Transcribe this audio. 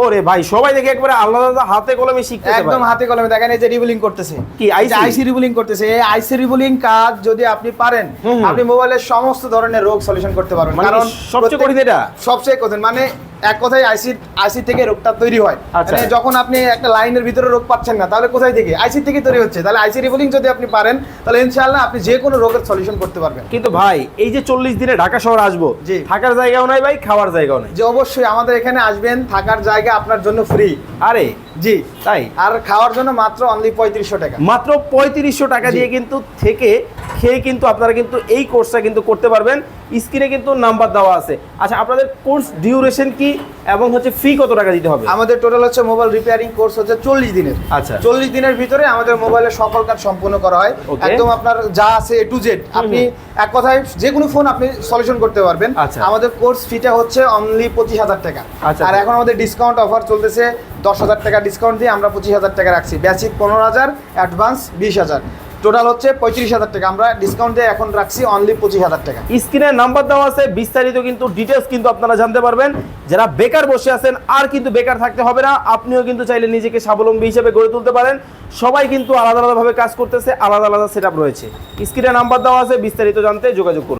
ওরে ভাই সবাই দেখে একবারে আলাদা আলাদা হাতে কলমে শিখতেছে, একদম হাতে কলমে। দেখেন এই যে রিবুলিং করতেছে, কি আইসি রিবুলিং করতেছে। এই আইসি রিবুলিং কাজ যদি আপনি পারেন, আপনি মোবাইলের সমস্ত ধরনের রোগ সলিউশন করতে পারবেন। কারণ সবচেয়ে কঠিন এটা, সবচেয়ে কঠিন মানে এক কথায় আইসি থেকে রোগটা তৈরি হয়। মানে যখন আপনি একটা লাইনের ভিতরে রোগ পাচ্ছেন না, তাহলে কোথায় থেকে? আইসি থেকে তৈরি হচ্ছে। তাহলে আইসি রিবুলিং যদি আপনি পারেন, তাহলে ইনশাআল্লাহ আপনি যে কোনো রোগের সলিউশন করতে পারবেন। কিন্তু ভাই এই যে 40 দিনে ঢাকা শহর আসবো, জি, থাকার জায়গাও নাই ভাই, খাওয়ার জায়গাও নাই। যে অবশ্যই আমাদের এখানে আসবেন, থাকার জায়গা আপনার জন্য ফ্রি। আরে জি তাই? আর খাওয়ার জন্য মাত্র অনলি 3500 টাকা। মাত্র 3500 টাকা দিয়ে কিন্তু থেকে খেয়ে কিন্তু আপনারা কিন্তু এই কোর্সটা কিন্তু করতে পারবেন। স্ক্রিনে কিন্তু নাম্বার দেওয়া আছে। আচ্ছা, আপনাদের কোর্স ডিউরেশন কি এবং হচ্ছে ফি কত টাকা দিতে হবে? আমাদের টোটাল হচ্ছে মোবাইল রিপেয়ারিং কোর্স হচ্ছে 40 দিনের। আচ্ছা, 40 দিনের ভিতরে আমাদের মোবাইলের সকল কাজ সম্পূর্ণ করা হয়। একদম আপনার যা আছে A to Z, আপনি এক কথায় যে কোনো ফোন আপনি সলিউশন করতে পারবেন। আচ্ছা, আমাদের কোর্স ফিটা হচ্ছে অনলি 25,000 টাকা। আচ্ছা, আর এখন আমাদের ডিসকাউন্ট অফার চলতেছে, 10,000 টাকা ডিসকাউন্ট দিয়ে আমরা 25,000 টাকা রাখছি। বেসিক 15,000, অ্যাডভান্স 20,000, টোটাল হচ্ছে 35,000 টাকা। আমরা ডিসকাউন্ট দিয়ে এখন রাখছি অনলি 25,000 টাকা। স্ক্রিনে নাম্বার দেওয়া আছে, বিস্তারিত কিন্তু ডিটেলস কিন্তু আপনারা জানতে পারবেন। যারা বেকার বসে আছেন আর কিন্তু বেকার থাকতে হবে না, আপনিও কিন্তু চাইলে নিজেকে স্বাবলম্বী হিসেবে গড়ে তুলতে পারেন। সবাই কিন্তু আলাদা আলাদাভাবে কাজ করতেছে, আলাদা আলাদা সেটআপ রয়েছে। স্ক্রিনে নাম্বার দেওয়া আছে, বিস্তারিত জানতে যোগাযোগ করুন।